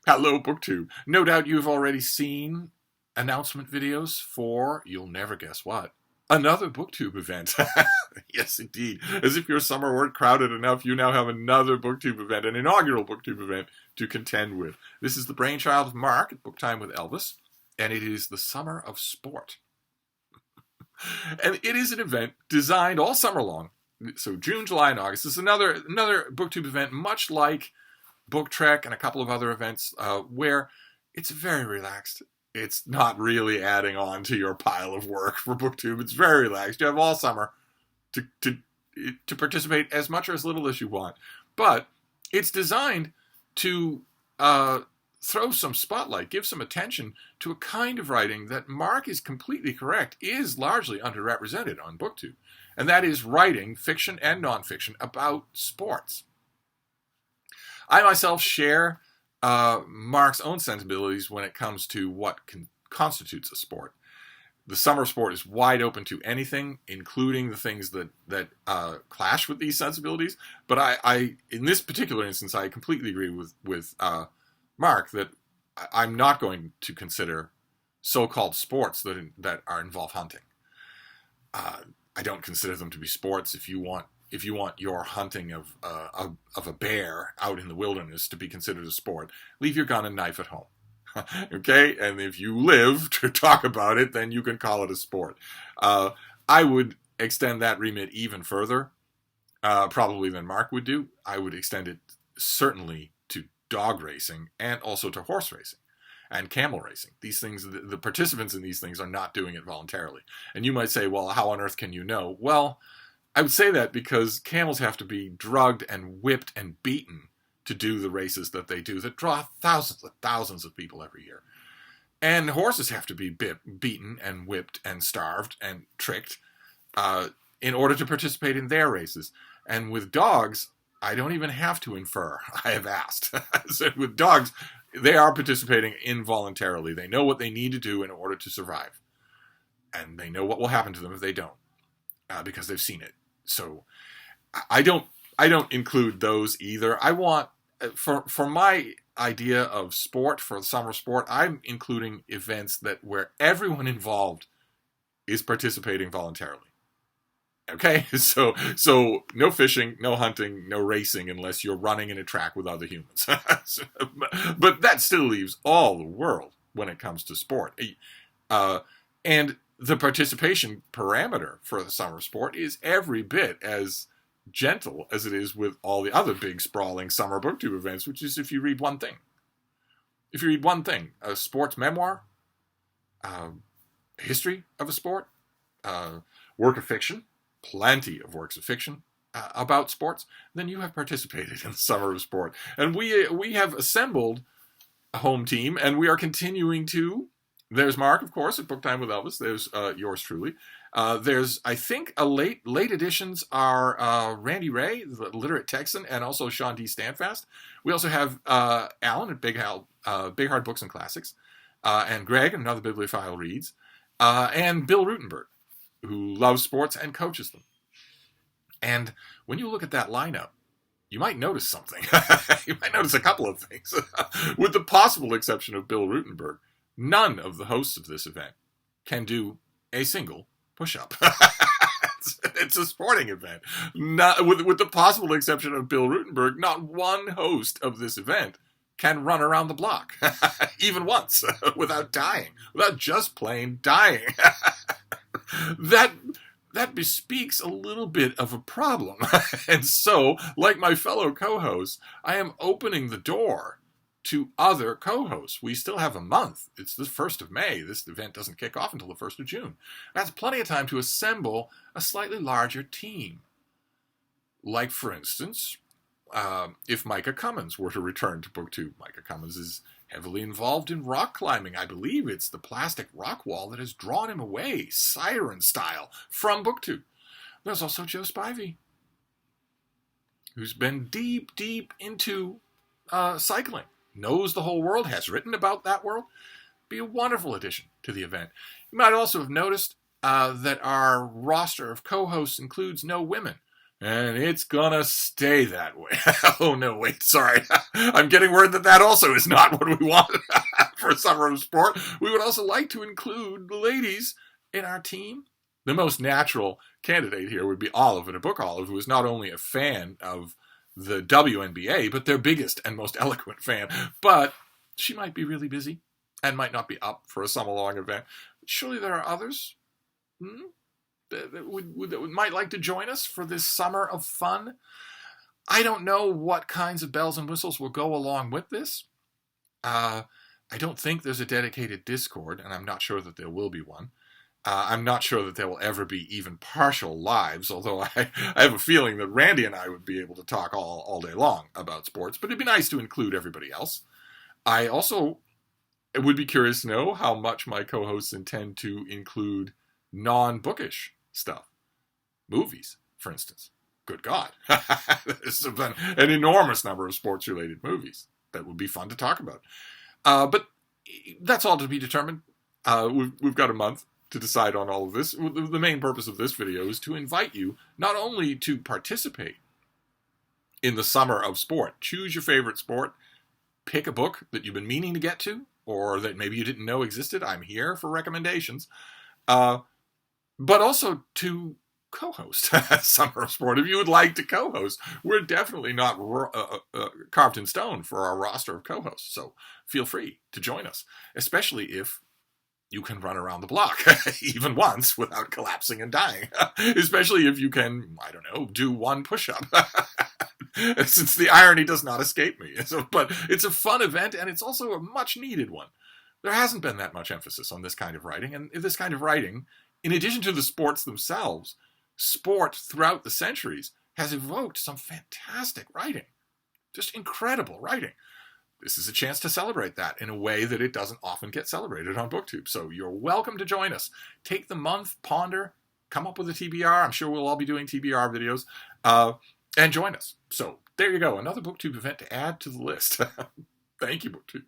Hello, BookTube. No doubt you've already seen announcement videos for, you'll never guess what, another BookTube event. Yes, indeed. As if your summer weren't crowded enough, you now have another BookTube event, an inaugural BookTube event to contend with. This is the brainchild of Mark at Book Time with Elvis, and it is the Summer of Sport. And it is an event designed all summer long. So June, July, and August. This is another BookTube event, much like Book Trek and a couple of other events where it's very relaxed. It's not really adding on to your pile of work for BookTube. It's very relaxed. You have all summer to participate as much or as little as you want. But it's designed to throw some spotlight, give some attention to a kind of writing that Mark is completely correct is largely underrepresented on BookTube. And that is writing, fiction and nonfiction, about sports. I myself share Mark's own sensibilities when it comes to what constitutes a sport. The summer sport is wide open to anything, including the things that clash with these sensibilities. But I, in this particular instance, I completely agree with Mark that I'm not going to consider so-called sports that involve hunting. I don't consider them to be sports. If you want your hunting of a bear out in the wilderness to be considered a sport, leave your gun and knife at home. Okay? And if you live to talk about it, then you can call it a sport. I would extend that remit even further, probably than Mark would do. I would extend it certainly to dog racing and also to horse racing and camel racing. These things, the participants in these things are not doing it voluntarily. And you might say, well, how on earth can you know? Well, I would say that because camels have to be drugged and whipped and beaten to do the races that they do that draw thousands of people every year. And horses have to be beaten and whipped and starved and tricked in order to participate in their races. And with dogs, I don't even have to infer. I have asked. So with dogs, they are participating involuntarily. They know what they need to do in order to survive. And they know what will happen to them if they don't, because they've seen it. So I don't include those either. I want, for my idea of sport, for summer sport, I'm including events where everyone involved is participating voluntarily. Okay, so no fishing, no hunting, no racing unless you're running in a track with other humans. But that still leaves all the world when it comes to sport. And the participation parameter for the summer sport is every bit as gentle as it is with all the other big sprawling summer BookTube events, which is if you read one thing. If you read one thing, a sports memoir, history of a sport, work of fiction, plenty of works of fiction about sports, then you have participated in the summer of sport. And we have assembled a home team, and we are continuing to. There's Mark, of course, at Book Time with Elvis. There's yours truly. There's, I think, late additions are Randy Ray, the literate Texan, and also Sean D. Standfast. We also have Alan at Big Hard Books and Classics, and Greg, another bibliophile reads, and Bill Rutenberg, who loves sports and coaches them. And when you look at that lineup, you might notice something. You might notice a couple of things. With the possible exception of Bill Rutenberg, none of the hosts of this event can do a single push-up. It's a sporting event. With the possible exception of Bill Rutenberg, not one host of this event can run around the block, even once, without dying, without just plain dying. That bespeaks a little bit of a problem. And so, like my fellow co-hosts, I am opening the door to other co-hosts. We still have a month. It's the 1st of May. This event doesn't kick off until the 1st of June. That's plenty of time to assemble a slightly larger team. Like, for instance, if Micah Cummins were to return to BookTube. Micah Cummins is heavily involved in rock climbing. I believe it's the plastic rock wall that has drawn him away, siren style, from BookTube. There's also Joe Spivey, who's been deep into cycling, knows the whole world, has written about that world. Be a wonderful addition to the event. You might also have noticed that our roster of co-hosts includes no women. And it's gonna stay that way. Oh, no, wait, sorry. I'm getting word that that also is not what we want for Summer of Sport. We would also like to include the ladies in our team. The most natural candidate here would be Olive, and a book Olive, who is not only a fan of the WNBA, but their biggest and most eloquent fan. But she might be really busy and might not be up for a summer-long event. Surely there are others that might like to join us for this summer of fun. I don't know what kinds of bells and whistles will go along with this. I don't think there's a dedicated Discord, and I'm not sure that there will be one. I'm not sure that there will ever be even partial lives, although I have a feeling that Randy and I would be able to talk all day long about sports, but it'd be nice to include everybody else. I also would be curious to know how much my co-hosts intend to include non-bookish stuff. Movies, for instance. Good God. There's been an enormous number of sports-related movies that would be fun to talk about. But that's all to be determined. We've got a month to decide on all of this. The main purpose of this video is to invite you not only to participate in the summer of sport. Choose your favorite sport. Pick a book that you've been meaning to get to, or that maybe you didn't know existed. I'm here for recommendations. But also to co-host Summer of Sport. If you would like to co-host, we're definitely not carved in stone for our roster of co-hosts. So feel free to join us, especially if you can run around the block even once without collapsing and dying. Especially if you can, I don't know, do one push-up. Since the irony does not escape me. But it's a fun event, and it's also a much-needed one. There hasn't been that much emphasis on this kind of writing, and this kind of writing, in addition to the sports themselves, sport throughout the centuries has evoked some fantastic writing. Just incredible writing. This is a chance to celebrate that in a way that it doesn't often get celebrated on BookTube. So you're welcome to join us. Take the month, ponder, come up with a TBR. I'm sure we'll all be doing TBR videos. And join us. So there you go. Another BookTube event to add to the list. Thank you, BookTube.